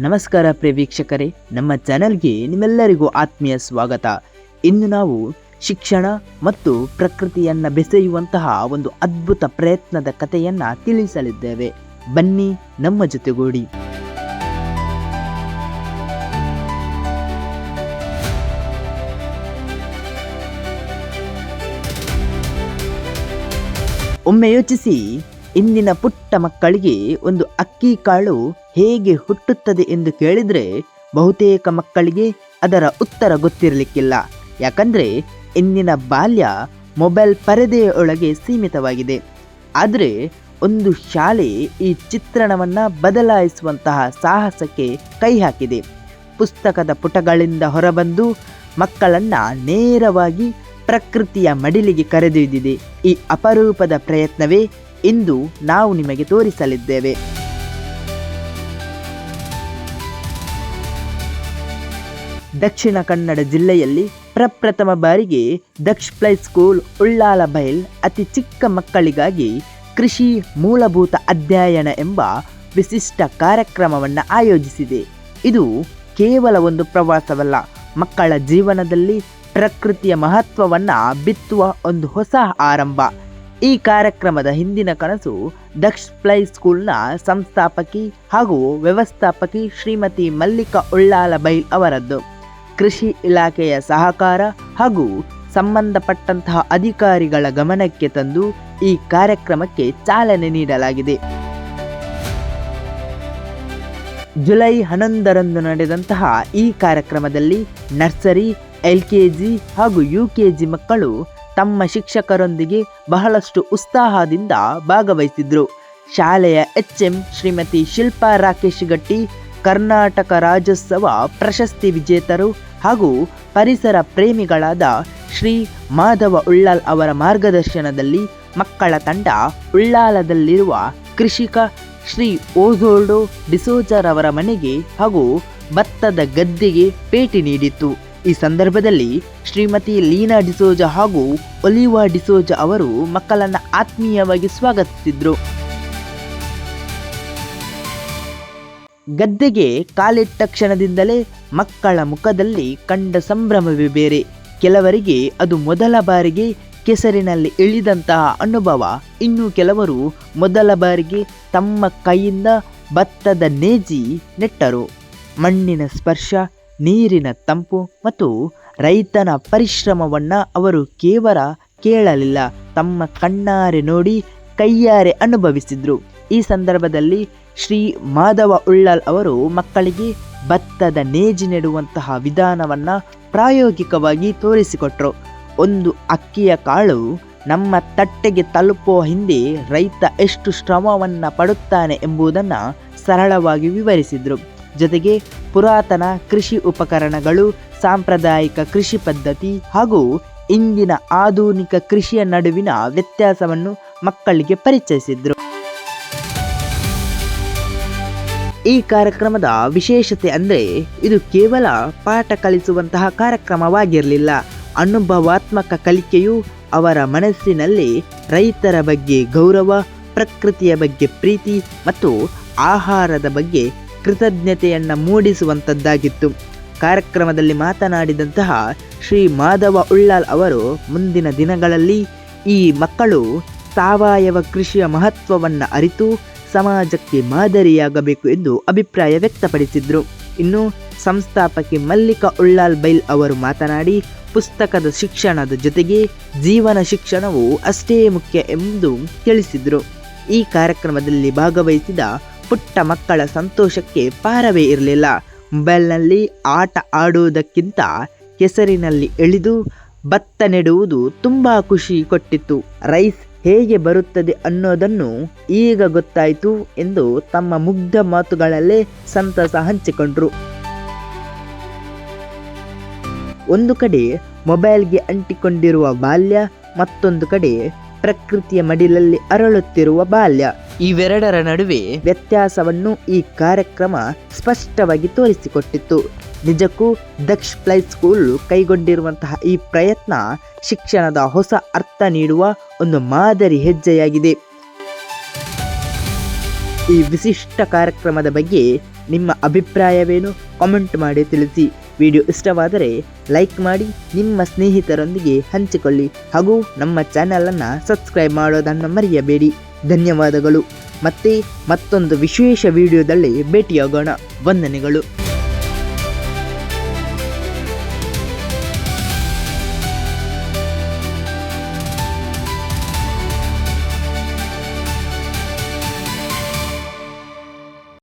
ನಮಸ್ಕಾರ ಪ್ರಿಯ ವೀಕ್ಷಕರೇ, ನಮ್ಮ ಚಾನೆಲ್ಗೆ ನಿಮ್ಮೆಲ್ಲರಿಗೂ ಆತ್ಮೀಯ ಸ್ವಾಗತ. ಇಂದು ನಾವು ಶಿಕ್ಷಣ ಮತ್ತು ಪ್ರಕೃತಿಯನ್ನು ಬೆಸೆಯುವಂತಹ ಒಂದು ಅದ್ಭುತ ಪ್ರಯತ್ನದ ಕಥೆಯನ್ನು ತಿಳಿಸಲಿದ್ದೇವೆ. ಬನ್ನಿ ನಮ್ಮ ಜೊತೆಗೂಡಿ. ಒಮ್ಮೆ ಯೋಚಿಸಿ, ಇಂದಿನ ಪುಟ್ಟ ಮಕ್ಕಳಿಗೆ ಒಂದು ಅಕ್ಕಿ ಕಾಳು ಹೇಗೆ ಹುಟ್ಟುತ್ತದೆ ಎಂದು ಕೇಳಿದರೆ ಬಹುತೇಕ ಮಕ್ಕಳಿಗೆ ಅದರ ಉತ್ತರ ಗೊತ್ತಿರಲಿಕ್ಕಿಲ್ಲ. ಯಾಕಂದರೆ ಇಂದಿನ ಬಾಲ್ಯ ಮೊಬೈಲ್ ಪರದೆಯ ಒಳಗೆ ಸೀಮಿತವಾಗಿದೆ. ಆದರೆ ಒಂದು ಶಾಲೆ ಈ ಚಿತ್ರಣವನ್ನು ಬದಲಾಯಿಸುವಂತಹ ಸಾಹಸಕ್ಕೆ ಕೈ ಹಾಕಿದೆ. ಪುಸ್ತಕದ ಪುಟಗಳಿಂದ ಹೊರಬಂದು ಮಕ್ಕಳನ್ನು ನೇರವಾಗಿ ಪ್ರಕೃತಿಯ ಮಡಿಲಿಗೆ ಕರೆದೊಯ್ದಿದೆ. ಈ ಅಪರೂಪದ ಪ್ರಯತ್ನವೇ ಇಂದು ನಾವು ನಿಮಗೆ ತೋರಿಸಲಿದ್ದೇವೆ. ದಕ್ಷಿಣ ಕನ್ನಡ ಜಿಲ್ಲೆಯಲ್ಲಿ ಪ್ರಪ್ರಥಮ ಬಾರಿಗೆ ದಕ್ಷ ಪ್ಲೇ ಸ್ಕೂಲ್ ಉಳ್ಳಾಲ ಬೈಲ್ ಅತಿ ಚಿಕ್ಕ ಮಕ್ಕಳಿಗಾಗಿ ಕೃಷಿ ಮೂಲಭೂತ ಅಧ್ಯಯನ ಎಂಬ ವಿಶಿಷ್ಟ ಕಾರ್ಯಕ್ರಮವನ್ನು ಆಯೋಜಿಸಿದೆ. ಇದು ಕೇವಲ ಒಂದು ಪ್ರವಾಸವಲ್ಲ, ಮಕ್ಕಳ ಜೀವನದಲ್ಲಿ ಪ್ರಕೃತಿಯ ಮಹತ್ವವನ್ನು ಬಿತ್ತುವ ಒಂದು ಹೊಸ ಆರಂಭ. ಈ ಕಾರ್ಯಕ್ರಮದ ಹಿಂದಿನ ಕನಸು ದಕ್ಷ ಪ್ಲೇ ಸ್ಕೂಲ್ನ ಸಂಸ್ಥಾಪಕಿ ಹಾಗೂ ವ್ಯವಸ್ಥಾಪಕಿ ಶ್ರೀಮತಿ ಮಲ್ಲಿಕಾ ಉಳ್ಳಾಲ ಬೈಲ್ ಅವರದ್ದು. ಕೃಷಿ ಇಲಾಖೆಯ ಸಹಕಾರ ಹಾಗೂ ಸಂಬಂಧಪಟ್ಟಂತಹ ಅಧಿಕಾರಿಗಳ ಗಮನಕ್ಕೆ ತಂದು ಈ ಕಾರ್ಯಕ್ರಮಕ್ಕೆ ಚಾಲನೆ ನೀಡಲಾಗಿದೆ. ಜುಲೈ 11ರಂದು ನಡೆದಂತಹ ಈ ಕಾರ್ಯಕ್ರಮದಲ್ಲಿ ನರ್ಸರಿ, LKG ಹಾಗೂ UKG ಮಕ್ಕಳು ತಮ್ಮ ಶಿಕ್ಷಕರೊಂದಿಗೆ ಬಹಳಷ್ಟು ಉತ್ಸಾಹದಿಂದ ಭಾಗವಹಿಸಿದ್ರು. ಶಾಲೆಯ HM ಶ್ರೀಮತಿ ಶಿಲ್ಪಾ ರಾಕೇಶ್ ಗಟ್ಟಿ, ಕರ್ನಾಟಕ ರಾಜ್ಯೋತ್ಸವ ಪ್ರಶಸ್ತಿ ವಿಜೇತರು ಹಾಗೂ ಪರಿಸರ ಪ್ರೇಮಿಗಳಾದ ಶ್ರೀ ಮಾಧವ ಉಳ್ಳಾಲ್ ಅವರ ಮಾರ್ಗದರ್ಶನದಲ್ಲಿ ಮಕ್ಕಳ ತಂಡ ಉಳ್ಳಾಲದಲ್ಲಿರುವ ಕೃಷಿಕ ಶ್ರೀ ಓಝೋಲ್ಡೋ ಡಿಸೋಜರವರ ಮನೆಗೆ ಹಾಗೂ ಭತ್ತದ ಗದ್ದೆಗೆ ಭೇಟಿ ನೀಡಿತು. ಈ ಸಂದರ್ಭದಲ್ಲಿ ಶ್ರೀಮತಿ ಲೀನಾ ಡಿಸೋಜ ಹಾಗೂ ಒಲಿವಾ ಡಿಸೋಜ ಅವರು ಮಕ್ಕಳನ್ನು ಆತ್ಮೀಯವಾಗಿ ಸ್ವಾಗತಿಸಿದ್ರು. ಗದ್ದೆಗೆ ಕಾಲಿಟ್ಟ ಕ್ಷಣದಿಂದಲೇ ಮಕ್ಕಳ ಮುಖದಲ್ಲಿ ಕಂಡ ಸಂಭ್ರಮವೇ ಬೇರೆ. ಕೆಲವರಿಗೆ ಅದು ಮೊದಲ ಬಾರಿಗೆ ಕೆಸರಿನಲ್ಲಿ ಇಳಿದಂತಹ ಅನುಭವ, ಇನ್ನು ಕೆಲವರು ಮೊದಲ ಬಾರಿಗೆ ತಮ್ಮ ಕೈಯಿಂದ ಭತ್ತದ ನೇಜಿ ನೆಟ್ಟರು. ಮಣ್ಣಿನ ಸ್ಪರ್ಶ, ನೀರಿನ ತಂಪು ಮತ್ತು ರೈತನ ಪರಿಶ್ರಮವನ್ನು ಅವರು ಕೇವಲ ಕೇಳಲಿಲ್ಲ, ತಮ್ಮ ಕಣ್ಣಾರೆ ನೋಡಿ ಕೈಯಾರೆ ಅನುಭವಿಸಿದ್ರು. ಈ ಸಂದರ್ಭದಲ್ಲಿ ಶ್ರೀ ಮಾಧವ ಉಳ್ಳಾಲ್ ಅವರು ಮಕ್ಕಳಿಗೆ ಭತ್ತದ ನೇಜಿ ನೆಡುವಂತಹ ವಿಧಾನವನ್ನು ಪ್ರಾಯೋಗಿಕವಾಗಿ ತೋರಿಸಿಕೊಟ್ರು. ಒಂದು ಅಕ್ಕಿಯ ಕಾಳು ನಮ್ಮ ತಟ್ಟೆಗೆ ತಲುಪುವ ಹಿಂದೆ ರೈತ ಎಷ್ಟು ಶ್ರಮವನ್ನು ಪಡುತ್ತಾನೆ ಎಂಬುದನ್ನು ಸರಳವಾಗಿ ವಿವರಿಸಿದರು. ಜೊತೆಗೆ ಪುರಾತನ ಕೃಷಿ ಉಪಕರಣಗಳು, ಸಾಂಪ್ರದಾಯಿಕ ಕೃಷಿ ಪದ್ಧತಿ ಹಾಗೂ ಇಂದಿನ ಆಧುನಿಕ ಕೃಷಿಯ ನಡುವಿನ ವ್ಯತ್ಯಾಸವನ್ನು ಮಕ್ಕಳಿಗೆ ಪರಿಚಯಿಸಿದರು. ಈ ಕಾರ್ಯಕ್ರಮದ ವಿಶೇಷತೆ ಅಂದರೆ ಇದು ಕೇವಲ ಪಾಠ ಕಲಿಸುವಂತಹ ಕಾರ್ಯಕ್ರಮವಾಗಿರಲಿಲ್ಲ. ಅನುಭವಾತ್ಮಕ ಕಲಿಕೆಯು ಅವರ ಮನಸ್ಸಿನಲ್ಲಿ ರೈತರ ಬಗ್ಗೆ ಗೌರವ, ಪ್ರಕೃತಿಯ ಬಗ್ಗೆ ಪ್ರೀತಿ ಮತ್ತು ಆಹಾರದ ಬಗ್ಗೆ ಕೃತಜ್ಞತೆಯನ್ನು ಮೂಡಿಸುವಂಥದ್ದಾಗಿತ್ತು. ಕಾರ್ಯಕ್ರಮದಲ್ಲಿ ಮಾತನಾಡಿದಂತಹ ಶ್ರೀ ಮಾಧವ ಉಳ್ಳಾಲ್ ಅವರು ಮುಂದಿನ ದಿನಗಳಲ್ಲಿ ಈ ಮಕ್ಕಳು ಸಾವಯವ ಕೃಷಿಯ ಮಹತ್ವವನ್ನು ಅರಿತು ಸಮಾಜಕ್ಕೆ ಮಾದರಿಯಾಗಬೇಕು ಎಂದು ಅಭಿಪ್ರಾಯ ವ್ಯಕ್ತಪಡಿಸಿದರು. ಇನ್ನು ಸಂಸ್ಥಾಪಕಿ ಮಲ್ಲಿಕಾ ಉಳ್ಳಾಲ್ ಬೈಲ್ ಅವರು ಮಾತನಾಡಿ, ಪುಸ್ತಕದ ಶಿಕ್ಷಣದ ಜೊತೆಗೆ ಜೀವನ ಶಿಕ್ಷಣವು ಅಷ್ಟೇ ಮುಖ್ಯ ಎಂದು ತಿಳಿಸಿದರು. ಈ ಕಾರ್ಯಕ್ರಮದಲ್ಲಿ ಭಾಗವಹಿಸಿದ ಪುಟ್ಟ ಮಕ್ಕಳ ಸಂತೋಷಕ್ಕೆ ಪಾರವೇ ಇರಲಿಲ್ಲ. ಮೊಬೈಲ್ನಲ್ಲಿ ಆಟ ಆಡುವುದಕ್ಕಿಂತ ಕೆಸರಿನಲ್ಲಿ ಇಳಿದು ಭತ್ತ ನೆಡುವುದು ತುಂಬ ಖುಷಿ ಕೊಟ್ಟಿತ್ತು. ರೈಸ್ ಹೇಗೆ ಬರುತ್ತದೆ ಅನ್ನೋದನ್ನು ಈಗ ಗೊತ್ತಾಯಿತು ಎಂದು ತಮ್ಮ ಮುಗ್ಧ ಮಾತುಗಳಲ್ಲೇ ಸಂತಸ ಹಂಚಿಕೊಂಡ್ರು. ಒಂದು ಕಡೆ ಮೊಬೈಲ್ಗೆ ಅಂಟಿಕೊಂಡಿರುವ ಬಾಲ್ಯ, ಮತ್ತೊಂದು ಕಡೆ ಪ್ರಕೃತಿಯ ಮಡಿಲಲ್ಲಿ ಅರಳುತ್ತಿರುವ ಬಾಲ್ಯ. ಇವೆರಡರ ನಡುವೆ ವ್ಯತ್ಯಾಸವನ್ನು ಈ ಕಾರ್ಯಕ್ರಮ ಸ್ಪಷ್ಟವಾಗಿ ತೋರಿಸಿಕೊಟ್ಟಿತ್ತು. ನಿಜಕ್ಕೂ ದಕ್ಷ ಪ್ಲೇ ಸ್ಕೂಲ್ ಕೈಗೊಂಡಿರುವಂತಹ ಈ ಪ್ರಯತ್ನ ಶಿಕ್ಷಣದ ಹೊಸ ಅರ್ಥ ನೀಡುವ ಒಂದು ಮಾದರಿ ಹೆಜ್ಜೆಯಾಗಿದೆ. ಈ ವಿಶಿಷ್ಟ ಕಾರ್ಯಕ್ರಮದ ಬಗ್ಗೆ ನಿಮ್ಮ ಅಭಿಪ್ರಾಯವೇನು ಕಾಮೆಂಟ್ ಮಾಡಿ ತಿಳಿಸಿ. ವಿಡಿಯೋ ಇಷ್ಟವಾದರೆ ಲೈಕ್ ಮಾಡಿ, ನಿಮ್ಮ ಸ್ನೇಹಿತರೊಂದಿಗೆ ಹಂಚಿಕೊಳ್ಳಿ ಹಾಗೂ ನಮ್ಮ ಚಾನಲನ್ನು ಸಬ್ಸ್ಕ್ರೈಬ್ ಮಾಡೋದನ್ನು ಮರೆಯಬೇಡಿ. ಧನ್ಯವಾದಗಳು. ಮತ್ತೆ ಮತ್ತೊಂದು ವಿಶೇಷ ವಿಡಿಯೋದಲ್ಲಿ ಭೇಟಿಯಾಗೋಣ. ವಂದನೆಗಳು.